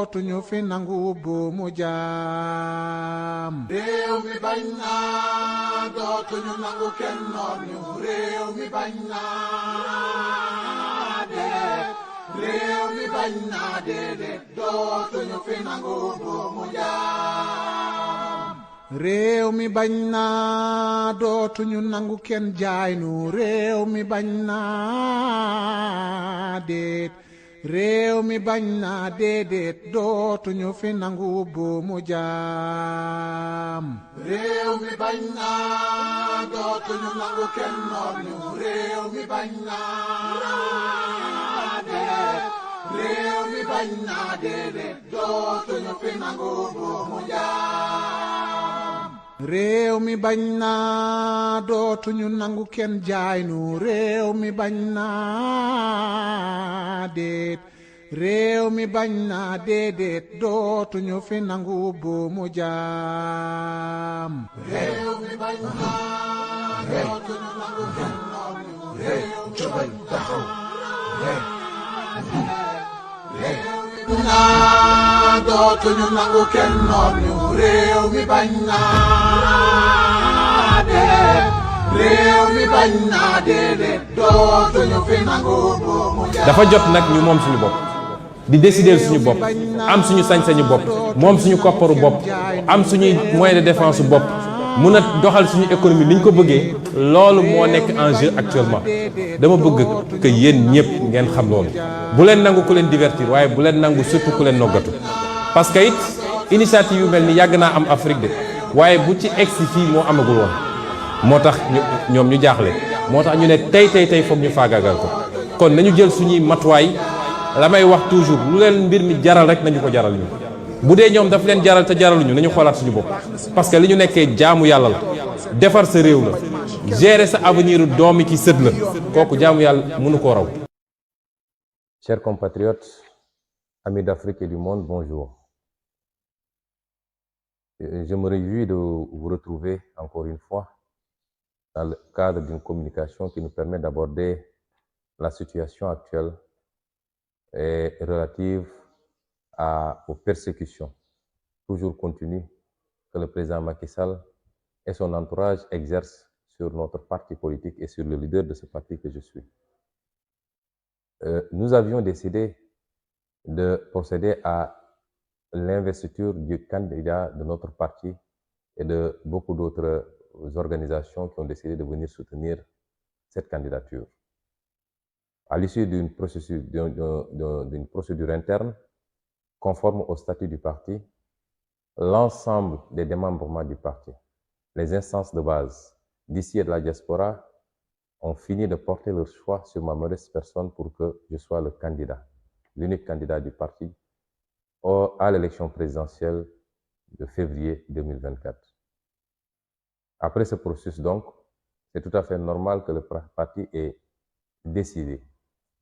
dootuñu fi nangu buumu jaam. réew mi bañ naa dootuñu nangu kenn noot ñu. réew mi bañ naa dee. réew mi bañ naa déedéet dootuñu fi nangu buumu jaam. réew mi bañ naa dootuñu nangu kenn jaay nu. réew mi bañ naa déet. réew mi bañ naa déedéet dootuñu fi nangu buumu jaam. réew mi bañ naa dootuñu nangu kenn noot ñu. réew mi bañ naa déet. réew mi bañ naa déedéet dootuñu fi nangu buumu jaam. réew mi bañ naa dootuñu nangu kenn jaay nu. réew mi bañ naa déet. réew mi bañ naa déedéet dootuñu fi nangu buumu jaam. réew mi bañ naa dootuñu nangu kenn noot ñu. réew mi bañ naa dootuñu nangu kenn noot ñu. réew mi bañ naa dee. réew mi bañ naa déedéet dootuñu fi nangu buumu jaam. dafa jot nag ñu moom suñu bopp di décider suñu bopp am suñu sañ-sañu bopp moom suñu kopparu bopp am suñuy moyen de défense bopp mun a doxal suñu économie ni ñu ko bëggee. loolu moo nekk en jeu actuellement. dama bëgg que yéen ñëpp ngeen xam loolu. bu leen nangu ku leen divertir waaye bu leen nangu surtout ku leen noggatu. parce que it initiative yu mel ni yàgg naa am Afrique de waaye bu ci egsi fii moo amagul woon. moo tax ñoom ñu jaaxle moo tax ñu ne tey foog ñu faagaagal ko. kon nañu jël suñuy matuwaay la may wax toujours lu leen mbir mi jaral rek nañu ko jaral ñu. bu dee ñoom daf leen jaral te jaraluñu nañu xoolaat suñu bopp. parce que li ñu nekkee jaamu yàlla la defar sa réew la gérer sa avenir doomi ki sët la kooku jaamu yàlla mënu koo raw. Chers compatriotes, amis d'Afrique et du monde, bonjour. Je me réjouis de vous retrouver encore une fois dans le cadre d'une communication qui nous permet d'aborder la situation actuelle et relative aux persécutions toujours continues que le président Macky Sall et son entourage exercent sur notre parti politique et sur le leader de ce parti que je suis. Nous avions décidé de procéder à l'investiture du candidat de notre parti et de beaucoup d'autres organisations qui ont décidé de venir soutenir cette candidature. À l'issue d'une procédure interne conforme au statut du parti, l'ensemble des démembrements du parti, les instances de base d'ici et de la diaspora ont fini de porter leur choix sur ma modeste personne pour que je sois le candidat, l'unique candidat du parti à l'élection présidentielle de février 2024. Après ce processus donc, c'est tout à fait normal que le parti ait décidé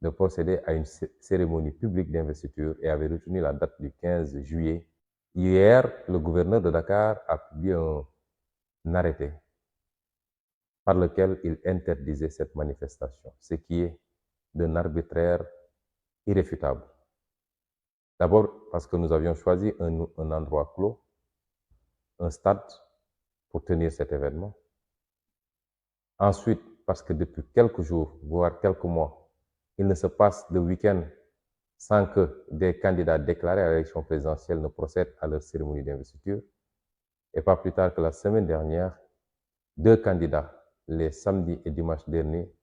de procéder à une cérémonie publique d'investiture et avait retenu la date du 15 juillet. Hier, le gouverneur de Dakar a publié un arrêté par lequel il interdisait cette manifestation, ce qui est d'un arbitraire irréfutable. D'abord parce que nous avions choisi un endroit clos, un stade pour tenir cet événement. Ensuite, parce que depuis quelques jours, voire quelques mois, il ne se passe de week-end sans que des candidats déclarés à l'élection présidentielle ne procèdent à leur cérémonie d'investiture. Et pas plus tard que la semaine dernière, 2 candidats, les samedis et dimanches derniers,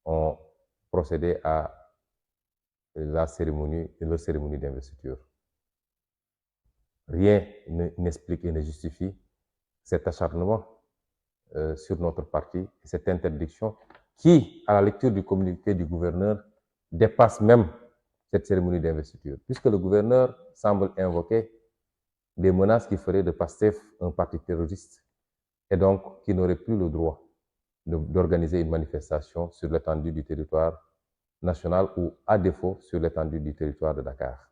ont procédé à leur cérémonie d'investiture. Rien n'explique et ne justifie cet acharnement sur notre parti et cette interdiction qui, à la lecture du communiqué du gouverneur, dépasse même cette cérémonie d'investiture, puisque le gouverneur semble invoquer des menaces qui feraient de PASTEF un parti terroriste et donc qui n'aurait plus le droit d'organiser une manifestation sur l'étendue du territoire national ou, à défaut, sur l'étendue du territoire de Dakar.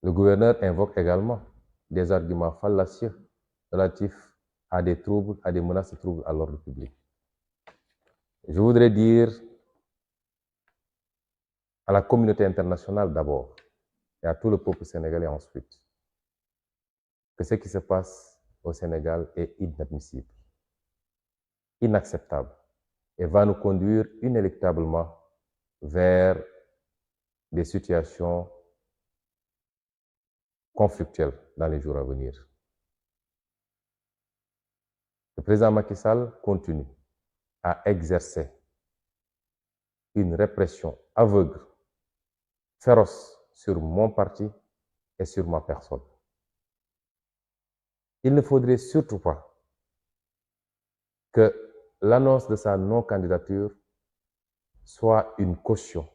Le gouverneur invoque également des arguments fallacieux relatifs à des troubles, à des menaces de troubles à l'ordre public. Je voudrais dire à la communauté internationale d'abord et à tout le peuple sénégalais ensuite que ce qui se passe au Sénégal est inadmissible, inacceptable, et va nous conduire inéluctablement vers des situations conflictuelles dans les jours à venir. Le président Macky Sall continue à exercer une répression aveugle, féroce sur mon parti et sur ma personne. Il ne faudrait surtout pas que l'annonce de sa non-candidature soit une caution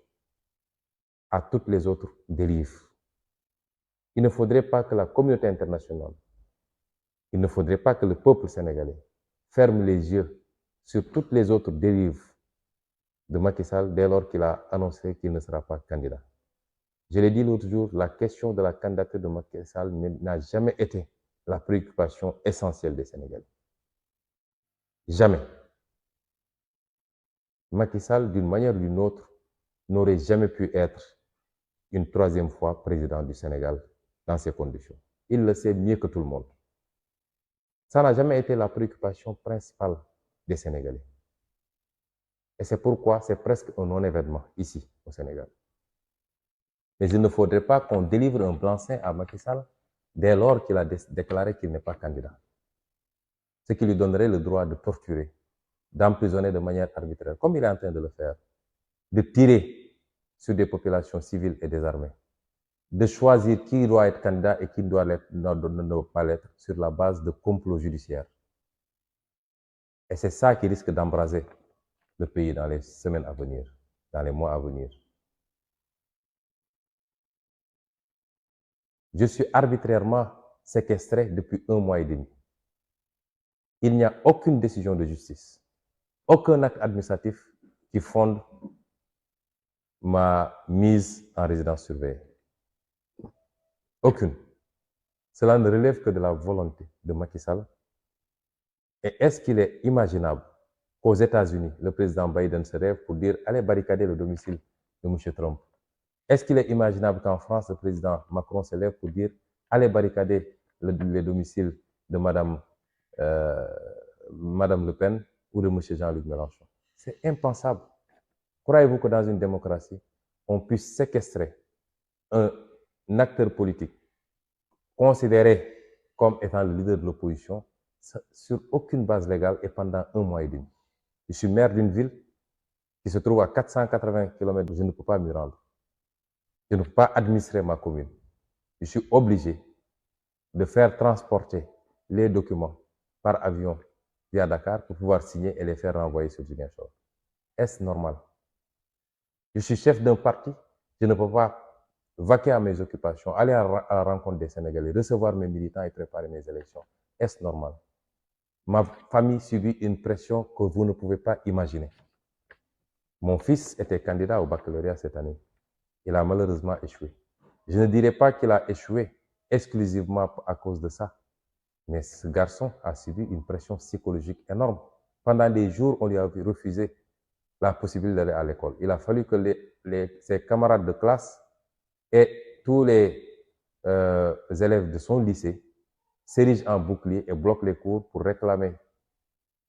à toutes les autres dérives. Il ne faudrait pas que la communauté internationale, il ne faudrait pas que le peuple sénégalais ferme les yeux sur toutes les autres dérives de Macky Sall dès lors qu'il a annoncé qu'il ne sera pas candidat. Je l'ai dit l'autre jour, la question de la candidature de Macky Sall n'a jamais été la préoccupation essentielle des Sénégalais. Jamais. Macky Sall, d'une manière ou d'une autre, n'aurait jamais pu être une troisième fois président du Sénégal dans ces conditions. Il le sait mieux que tout le monde. Ça n'a jamais été la préoccupation principale des Sénégalais. Et c'est pourquoi c'est presque un non-événement ici, au Sénégal. Mais il ne faudrait pas qu'on délivre un blanc-seing à Macky Sall dès lors qu'il a déclaré qu'il n'est pas candidat. Ce qui lui donnerait le droit de torturer, d'emprisonner de manière arbitraire, comme il est en train de le faire, de tirer sur des populations civiles et désarmées, de choisir qui doit être candidat et qui doit ne pas l'être sur la base de complots judiciaires. Et c'est ça qui risque d'embraser le pays dans les semaines à venir, dans les mois à venir. Je suis arbitrairement séquestré depuis 1 mois et demi. Il n'y a aucune décision de justice, aucun acte administratif qui fonde ma mise en résidence surveillée. Aucune. Cela ne relève que de la volonté de Macky Sall. Et est-ce qu'il est imaginable qu'aux États-Unis, le président Biden se lève pour dire « allez barricader le domicile de M. Trump ». Est-ce qu'il est imaginable qu'en France, le président Macron se lève pour dire « allez barricader le domicile de Madame Le Pen ou de M. Jean-Luc Mélenchon ». C'est impensable. Croyez-vous que dans une démocratie, on puisse séquestrer un acteur politique considéré comme étant le leader de l'opposition sur aucune base légale et pendant 1 mois et demi? Je suis maire d'une ville qui se trouve à 480 km, je ne peux pas m'y rendre. Je ne peux pas administrer ma commune. Je suis obligé de faire transporter les documents par avion via Dakar pour pouvoir signer et les faire renvoyer sur Ziguinchor. Est-ce normal? Je suis chef d'un parti, je ne peux pas vaquer à mes occupations, aller à la rencontre des Sénégalais, recevoir mes militants et préparer mes élections. Est-ce normal? Ma famille subit une pression que vous ne pouvez pas imaginer. Mon fils était candidat au baccalauréat cette année. Il a malheureusement échoué. Je ne dirais pas qu'il a échoué exclusivement à cause de ça, mais ce garçon a subi une pression psychologique énorme. Pendant des jours, on lui a refusé la possibilité d'aller à l'école. Il a fallu que ses camarades de classe et tous les élèves de son lycée s'érigent en bouclier et bloquent les cours pour réclamer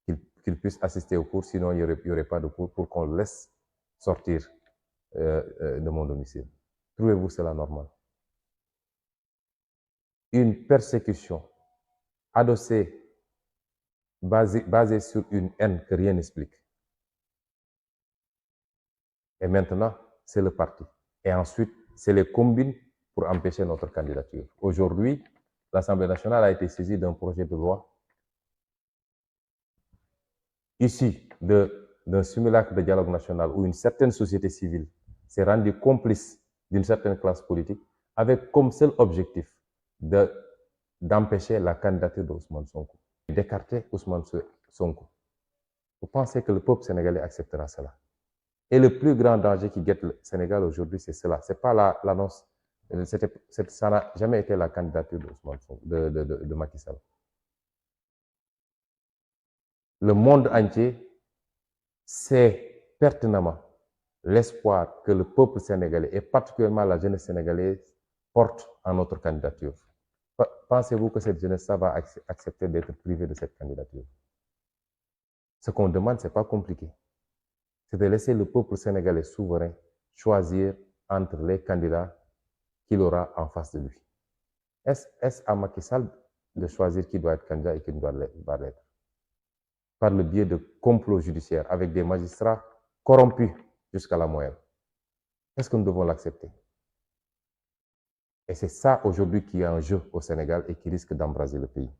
qu'il puisse assister aux cours, sinon il n'y aurait pas de cours pour qu'on le laisse sortir de mon domicile. Trouvez-vous cela normal? Une persécution adossée, basée sur une haine que rien n'explique. Et maintenant, c'est le parti. Et ensuite, c'est les combines pour empêcher notre candidature. Aujourd'hui, l'Assemblée nationale a été saisie d'un projet de loi issu d'un simulacre de dialogue national où une certaine société civile s'est rendue complice d'une certaine classe politique avec comme seul objectif d'empêcher la candidature d'Ousmane Sonko, d'écarter Ousmane Sonko. Vous pensez que le peuple sénégalais acceptera cela? Et le plus grand danger qui guette le Sénégal aujourd'hui, c'est cela. C'est pas l'annonce, ça n'a jamais été la candidature de Macky Sall. Le monde entier sait pertinemment l'espoir que le peuple sénégalais, et particulièrement la jeunesse sénégalaise, porte en notre candidature. Pensez-vous que cette jeunesse va accepter d'être privée de cette candidature? Ce qu'on demande, ce n'est pas compliqué. C'est de laisser le peuple sénégalais souverain choisir entre les candidats qu'il aura en face de lui. Est-ce à Macky Sall de choisir qui doit être candidat et qui ne doit pas l'être? Par le biais de complots judiciaires avec des magistrats corrompus jusqu'à la moelle. Est-ce que nous devons l'accepter? Et c'est ça aujourd'hui qui est en jeu au Sénégal et qui risque d'embraser le pays.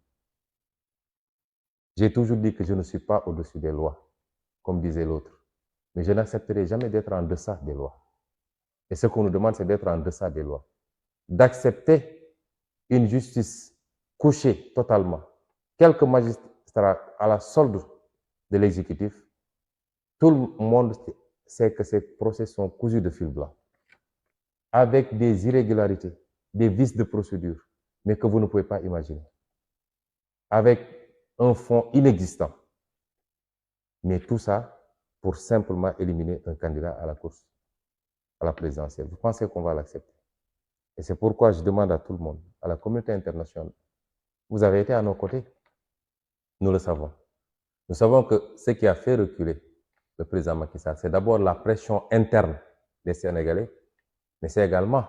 J'ai toujours dit que je ne suis pas au-dessus des lois, comme disait l'autre. Mais je n'accepterai jamais d'être en deçà des lois. Et ce qu'on nous demande, c'est d'être en deçà des lois. D'accepter une justice couchée totalement. Quelques magistrats à la solde de l'exécutif, tout le monde sait que ces procès sont cousus de fil blanc, avec des irrégularités, des vices de procédure, mais que vous ne pouvez pas imaginer, avec un fonds inexistant. Mais tout ça pour simplement éliminer un candidat à la course, à la présidentielle. Vous pensez qu'on va l'accepter? Et c'est pourquoi je demande à tout le monde, à la communauté internationale, vous avez été à nos côtés, nous le savons. Nous savons que ce qui a fait reculer le président Macky Sall, c'est d'abord la pression interne des Sénégalais, mais c'est également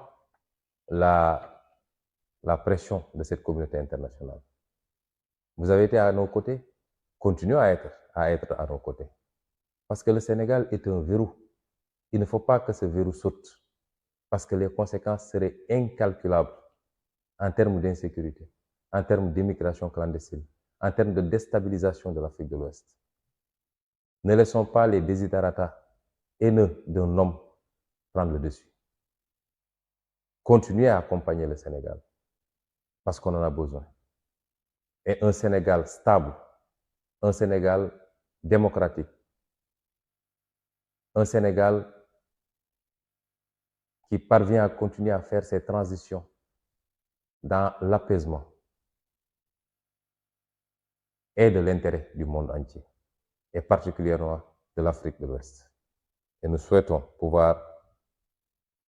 la pression de cette communauté internationale. Vous avez été à nos côtés, continuez à être à nos côtés. Parce que le Sénégal est un verrou. Il ne faut pas que ce verrou saute, parce que les conséquences seraient incalculables en termes d'insécurité, en termes d'immigration clandestine, en termes de déstabilisation de l'Afrique de l'Ouest. Ne laissons pas les desiderata haineux d'un homme prendre le dessus. Continuez à accompagner le Sénégal, parce qu'on en a besoin. Et un Sénégal stable, un Sénégal démocratique, un Sénégal qui parvient à continuer à faire ses transitions dans l'apaisement et de l'intérêt du monde entier, et particulièrement de l'Afrique de l'Ouest. Et nous souhaitons pouvoir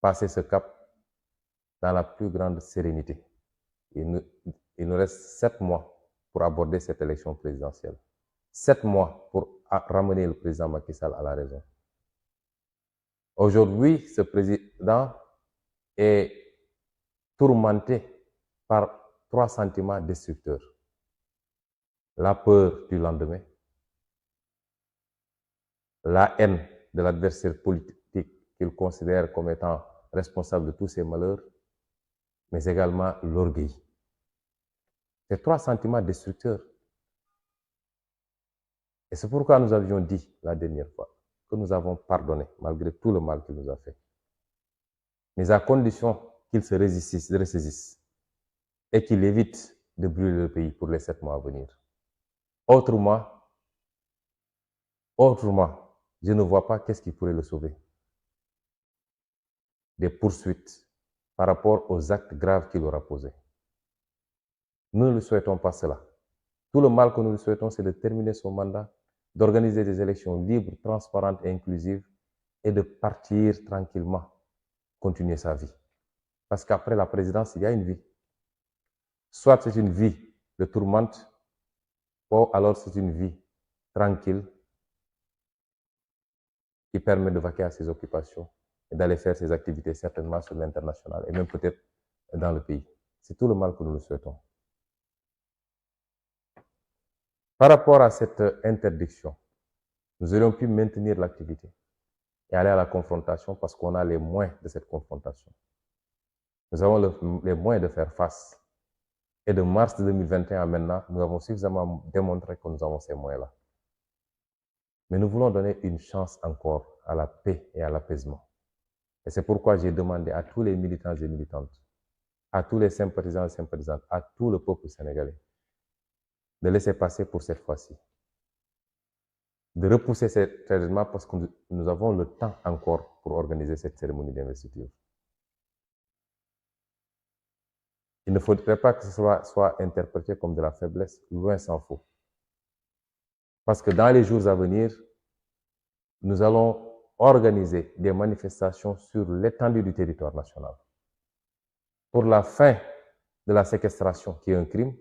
passer ce cap dans la plus grande sérénité. Il nous reste 7 mois pour aborder cette élection présidentielle. 7 mois pour ramener le président Macky Sall à la raison. Aujourd'hui, ce président est tourmenté par 3 sentiments destructeurs. La peur du lendemain, la haine de l'adversaire politique qu'il considère comme étant responsable de tous ses malheurs, mais également l'orgueil. Ces 3 sentiments destructeurs. Et c'est pourquoi nous avions dit la dernière fois que nous avons pardonné malgré tout le mal qu'il nous a fait. Mais à condition qu'il se ressaisisse et qu'il évite de brûler le pays pour les 7 mois à venir. Autrement, je ne vois pas qu'est-ce qui pourrait le sauver. Des poursuites par rapport aux actes graves qu'il aura posés. Nous ne lui souhaitons pas cela. Tout le mal que nous lui souhaitons, c'est de terminer son mandat, d'organiser des élections libres, transparentes et inclusives, et de partir tranquillement, continuer sa vie. Parce qu'après la présidence, il y a une vie. Soit c'est une vie de tourmente, ou alors c'est une vie tranquille qui permet de vaquer à ses occupations et d'aller faire ses activités certainement sur l'international et même peut-être dans le pays. C'est tout le mal que nous lui souhaitons. Par rapport à cette interdiction, nous aurions pu maintenir l'activité et aller à la confrontation parce qu'on a les moyens de cette confrontation. Nous avons les moyens de faire face. Et de mars 2021 à maintenant, nous avons suffisamment démontré que nous avons ces moyens-là. Mais nous voulons donner une chance encore à la paix et à l'apaisement. Et c'est pourquoi j'ai demandé à tous les militants et militantes, à tous les sympathisants et sympathisantes, à tout le peuple sénégalais, de laisser passer pour cette fois-ci. De repousser cet événement parce que nous avons le temps encore pour organiser cette cérémonie d'investiture. Il ne faudrait pas que ce soit interprété comme de la faiblesse, loin s'en faut. Parce que dans les jours à venir, nous allons organiser des manifestations sur l'étendue du territoire national. pour la fin de la séquestration, qui est un crime,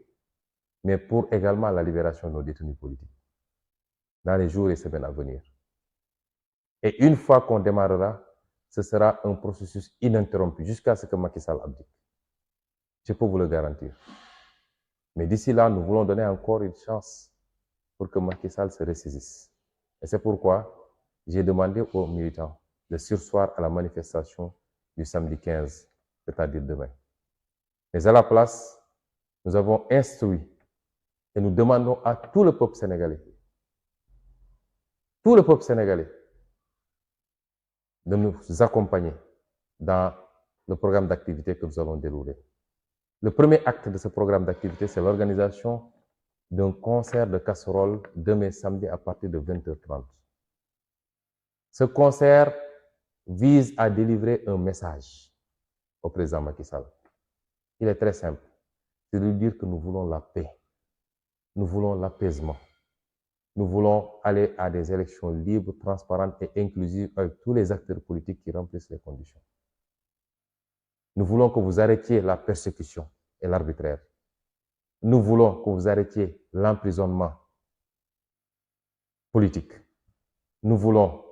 mais pour également la libération de nos détenus politiques dans les jours et semaines à venir. Et une fois qu'on démarrera, ce sera un processus ininterrompu jusqu'à ce que Macky Sall abdique. Je peux vous le garantir. Mais d'ici là, nous voulons donner encore une chance pour que Macky Sall se ressaisisse. Et c'est pourquoi j'ai demandé aux militants de surseoir à la manifestation du samedi 15, c'est-à-dire demain. Mais à la place, nous avons instruit et nous demandons à tout le peuple sénégalais, de nous accompagner dans le programme d'activité que nous allons dérouler. Le premier acte de ce programme d'activité, c'est l'organisation d'un concert de casseroles demain samedi à partir de 20h30. Ce concert vise à délivrer un message au président Macky Sall. Il est très simple, c'est de lui dire que nous voulons la paix, nous voulons l'apaisement, nous voulons aller à des élections libres, transparentes et inclusives avec tous les acteurs politiques qui remplissent les conditions. Nous voulons que vous arrêtiez la persécution et l'arbitraire. Nous voulons que vous arrêtiez l'emprisonnement politique. Nous voulons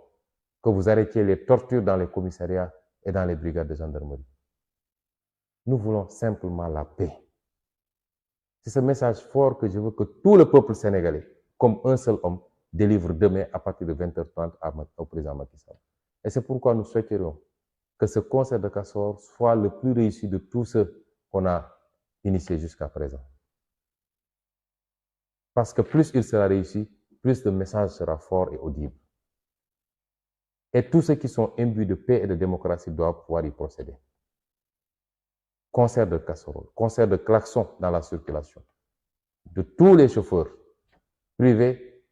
que vous arrêtiez les tortures dans les commissariats et dans les brigades de gendarmerie. Nous voulons simplement la paix. C'est ce message fort que je veux que tout le peuple sénégalais, comme un seul homme, délivre demain à partir de 20h30 au président Macky Sall. Et c'est pourquoi nous souhaiterions que ce concert de casseroles soit le plus réussi de tous ceux qu'on a initiés jusqu'à présent. Parce que plus il sera réussi, plus le message sera fort et audible. Et tous ceux qui sont imbus de paix et de démocratie doivent pouvoir y procéder. Concert de casseroles, concert de klaxons dans la circulation, de tous les chauffeurs, privés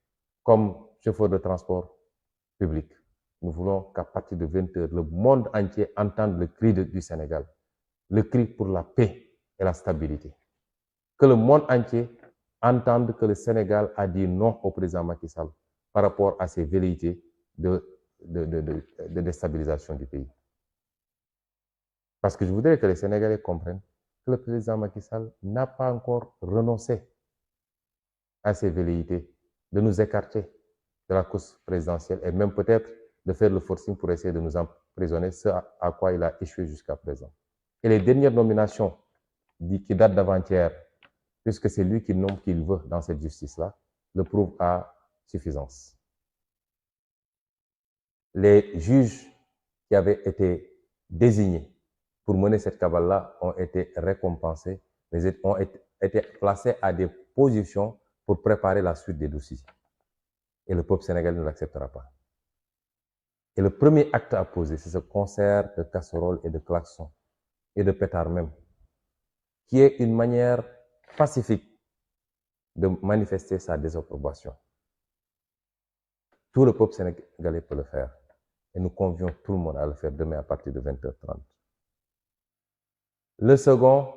comme chauffeurs de transport public. Nous voulons qu'à partir de 20h, le monde entier entende le cri du Sénégal, le cri pour la paix et la stabilité. Que le monde entier entende que le Sénégal a dit non au président Macky Sall par rapport à ses velléités de déstabilisation du pays. Parce que je voudrais que les Sénégalais comprennent que le président Macky Sall n'a pas encore renoncé à ses velléités de nous écarter de la course présidentielle et même peut-être de faire le forcing pour essayer de nous emprisonner, ce à quoi il a échoué jusqu'à présent. Et les dernières nominations qui datent d'avant-hier, puisque c'est lui qui nomme qui il veut dans cette justice-là, le prouvent à suffisance. Les juges qui avaient été désignés pour mener cette cabale-là ont été récompensés, mais ont été placés à des positions pour préparer la suite des dossiers. Et le peuple sénégalais ne l'acceptera pas. Et le premier acte à poser, c'est ce concert de casseroles et de klaxons, et de pétards même, qui est une manière pacifique de manifester sa désapprobation. Tout le peuple sénégalais peut le faire. Et nous convions tout le monde à le faire demain à partir de 20h30. Le second,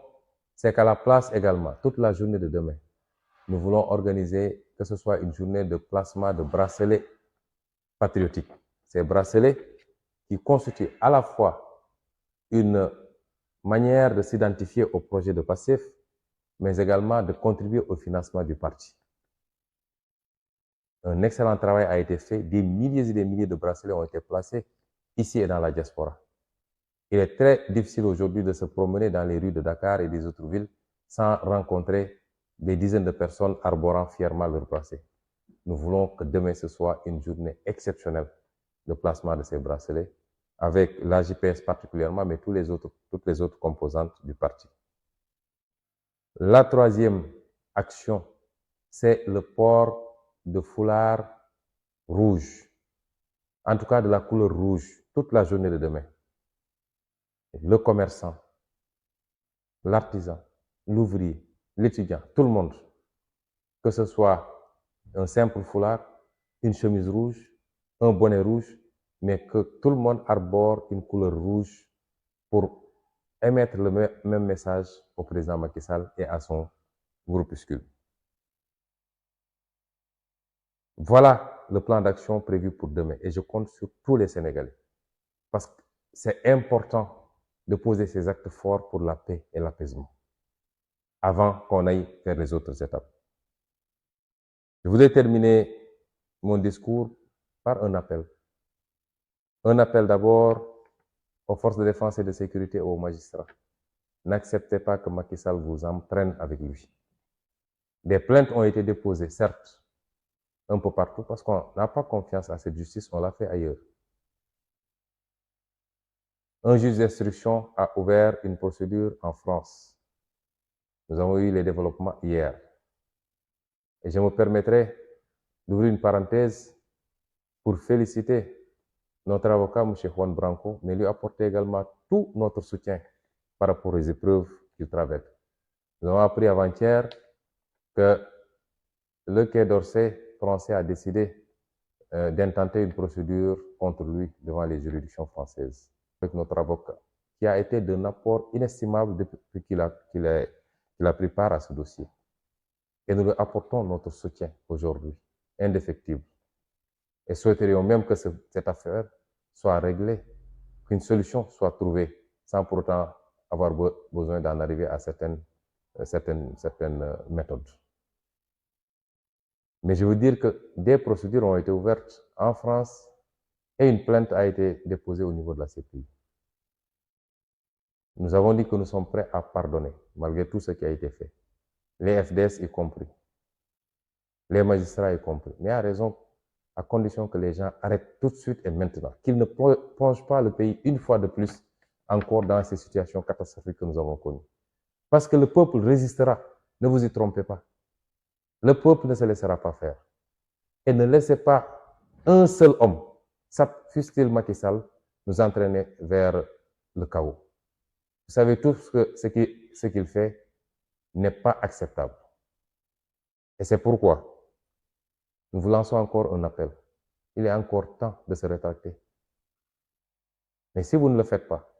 c'est qu'à la place également, toute la journée de demain, nous voulons organiser que ce soit une journée de placement de bracelets patriotiques. Ces bracelets qui constituent à la fois une manière de s'identifier au projet de PASTEF, mais également de contribuer au financement du parti. Un excellent travail a été fait, des milliers et des milliers de bracelets ont été placés ici et dans la diaspora. Il est très difficile aujourd'hui de se promener dans les rues de Dakar et des autres villes sans rencontrer des dizaines de personnes arborant fièrement leurs bracelets. Nous voulons que demain ce soit une journée exceptionnelle de placement de ces bracelets, avec l'AJPS particulièrement, mais toutes les autres composantes du parti. La troisième action, c'est le port de foulard rouge, en tout cas de la couleur rouge, toute la journée de demain. Le commerçant, l'artisan, l'ouvrier, l'étudiant, tout le monde, que ce soit un simple foulard, une chemise rouge, un bonnet rouge, mais que tout le monde arbore une couleur rouge pour émettre le même message au président Macky Sall et à son groupuscule. Voilà le plan d'action prévu pour demain et je compte sur tous les Sénégalais parce que c'est important de poser ses actes forts pour la paix et l'apaisement, avant qu'on aille vers les autres étapes. Je voudrais terminer mon discours par un appel. Un appel d'abord aux forces de défense et de sécurité et aux magistrats. N'acceptez pas que Macky Sall vous entraîne avec lui. Des plaintes ont été déposées, certes, un peu partout, parce qu'on n'a pas confiance à cette justice, on l'a fait ailleurs. Un juge d'instruction a ouvert une procédure en France. Nous avons eu les développements hier. Et je me permettrai d'ouvrir une parenthèse pour féliciter notre avocat, M. Juan Branco, mais lui apporter également tout notre soutien par rapport aux épreuves qu'il traverse. Nous avons appris avant-hier que le Quai d'Orsay français a décidé d'intenter une procédure contre lui devant les juridictions françaises. Avec notre avocat, qui a été d'un apport inestimable depuis qu'il a pris part à ce dossier. Et nous lui apportons notre soutien aujourd'hui, indéfectible. Et souhaiterions même que cette affaire soit réglée, qu'une solution soit trouvée, sans pour autant avoir besoin d'en arriver à certaines méthodes. Mais je veux dire que des procédures ont été ouvertes en France et une plainte a été déposée au niveau de la CPI. Nous avons dit que nous sommes prêts à pardonner, malgré tout ce qui a été fait. Les FDS y compris, les magistrats y compris. Mais à raison, à condition que les gens arrêtent tout de suite et maintenant, qu'ils ne plongent pas le pays une fois de plus encore dans ces situations catastrophiques que nous avons connues. Parce que le peuple résistera, ne vous y trompez pas. Le peuple ne se laissera pas faire. Et ne laissez pas un seul homme, fût-il Macky Sall, nous entraîner vers le chaos. Vous savez tous que ce qu'il fait n'est pas acceptable. Et c'est pourquoi nous vous lançons encore un appel. Il est encore temps de se rétracter. Mais si vous ne le faites pas,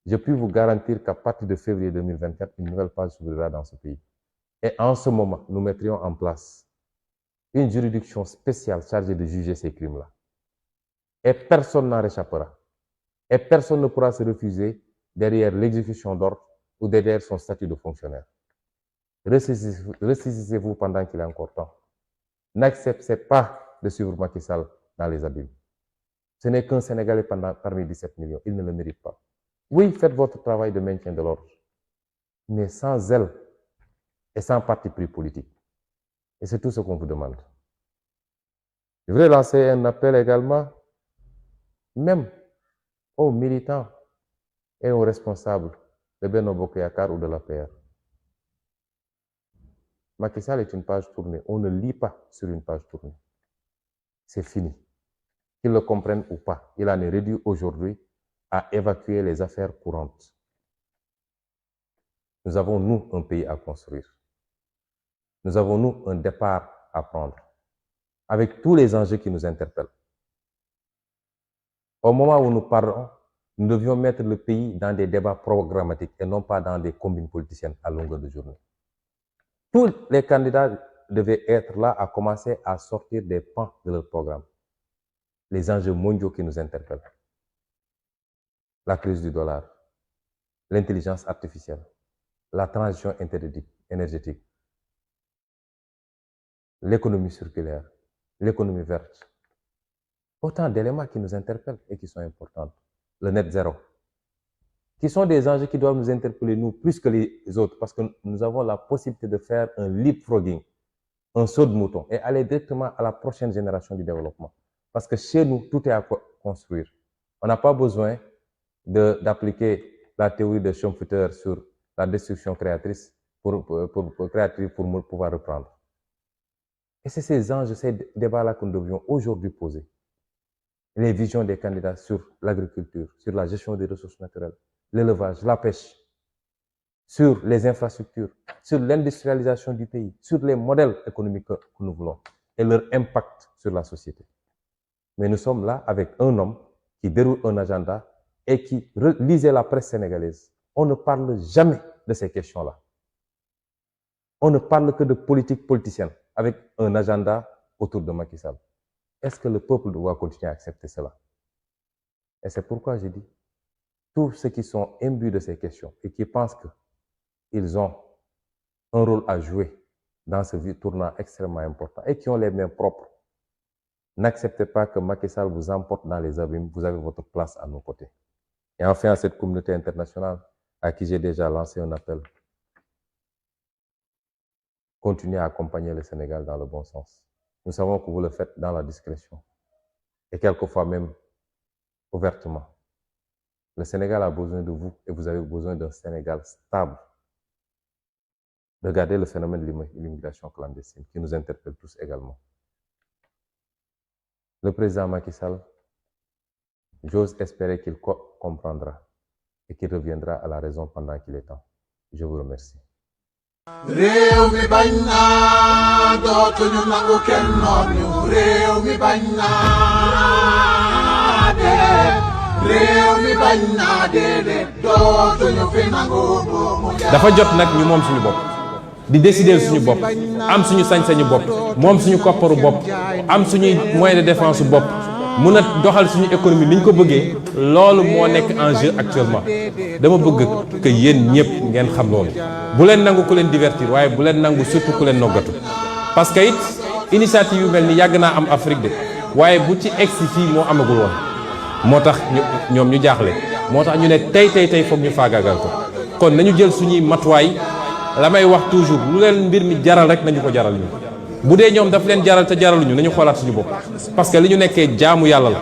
je puis vous garantir qu'à partir de février 2024, une nouvelle page s'ouvrira dans ce pays. Et en ce moment, nous mettrions en place une juridiction spéciale chargée de juger ces crimes-là. Et personne n'en réchappera. Et personne ne pourra se refuser derrière l'exécution d'ordre ou derrière son statut de fonctionnaire. Ressaisissez-vous pendant qu'il est encore temps. N'acceptez pas de suivre Macky Sall dans les abîmes. Ce n'est qu'un Sénégalais parmi 17 millions. Il ne le mérite pas. Oui, faites votre travail de maintien de l'ordre, mais sans zèle et sans parti pris politique. Et c'est tout ce qu'on vous demande. Je voudrais lancer un appel également, même aux militants et aux responsables de Benno Bokk Yakaar ou de l'APR. Macky Sall est une page tournée. On ne lit pas sur une page tournée. C'est fini. Qu'ils le comprennent ou pas, il en est réduit aujourd'hui à évacuer les affaires courantes. Nous avons, nous, un pays à construire. Nous avons, nous, un départ à prendre, avec tous les enjeux qui nous interpellent. Au moment où nous parlons, nous devions mettre le pays dans des débats programmatiques et non pas dans des combines politiciennes à longueur de journée. Tous les candidats devaient être là à commencer à sortir des pans de leur programme. Les enjeux mondiaux qui nous interpellent. La crise du dollar, l'intelligence artificielle, la transition énergétique, l'économie circulaire, l'économie verte. Autant d'éléments qui nous interpellent et qui sont importants. Le net zéro, qui sont des enjeux qui doivent nous interpeller, nous, plus que les autres, parce que nous avons la possibilité de faire un leapfrogging, un saut de mouton, et aller directement à la prochaine génération du développement. Parce que chez nous, tout est à construire. On n'a pas besoin d'appliquer la théorie de Schumpeter sur la destruction créatrice pour pouvoir reprendre. Et c'est ces enjeux, ces débats-là que nous devrions aujourd'hui poser. Les visions des candidats sur l'agriculture, sur la gestion des ressources naturelles, l'élevage, la pêche, sur les infrastructures, sur l'industrialisation du pays, sur les modèles économiques que nous voulons et leur impact sur la société. Mais nous sommes là avec un homme qui déroule un agenda et qui lisait la presse sénégalaise. On ne parle jamais de ces questions-là. On ne parle que de politique politicienne avec un agenda autour de Macky Sall. Est-ce que le peuple doit continuer à accepter cela? Et c'est pourquoi je dis, tous ceux qui sont imbus de ces questions et qui pensent qu'ils ont un rôle à jouer dans ce tournant extrêmement important et qui ont les mains propres. N'acceptez pas que Macky Sall vous emporte dans les abîmes, vous avez votre place à nos côtés. Et enfin, à cette communauté internationale à qui j'ai déjà lancé un appel, continuez à accompagner le Sénégal dans le bon sens. Nous savons que vous le faites dans la discrétion et quelquefois même ouvertement. Le Sénégal a besoin de vous et vous avez besoin d'un Sénégal stable. Regardez le phénomène de l'immigration clandestine qui nous interpelle tous également. Le président Macky Sall, j'ose espérer qu'il comprendra et qu'il reviendra à la raison pendant qu'il est temps. Je vous remercie. réew mi bañ naa dootuñu nangu kenn noot ñu réew mi bañ naa déedéet réew mi bañ naa déedéet dootuñu fi nangu buumu jaam. dafa jot nag ñu moom suñu bopp di décider suñu bopp am suñu sañ-sañu bopp moom suñu kopparu bopp am suñuy moyen de défense bopp mun a doxal suñu économie ni ñu ko bëggee loolu moo nekk en jeu actuellement dama bëgg que yéen ñëpp ngeen xam loolu bu leen nangu ku leen divertir waaye bu leen nangu surtout ku leen noggatu parce que it initiative yu mel ni yàgg naa am Afrique de waaye bu ci egsi fii moo amagul woon moo tax ñoom ñu jaaxle moo tax ñu ne tey foog ñu faagaagal ko kon nañu jël suñuy matuwaay la may wax toujours lu leen mbir mi jaral rek nañu ko jaral ñu bu dee ñoom daf leen jaral te jaraluñu nañu xoolaat suñu bopp parce que li ñu nekkee jaamu yàlla la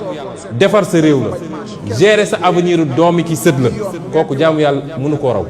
defar sa réew la gérer sa avenir doomi ki sët la kooku jaamu yàlla mënu koo raw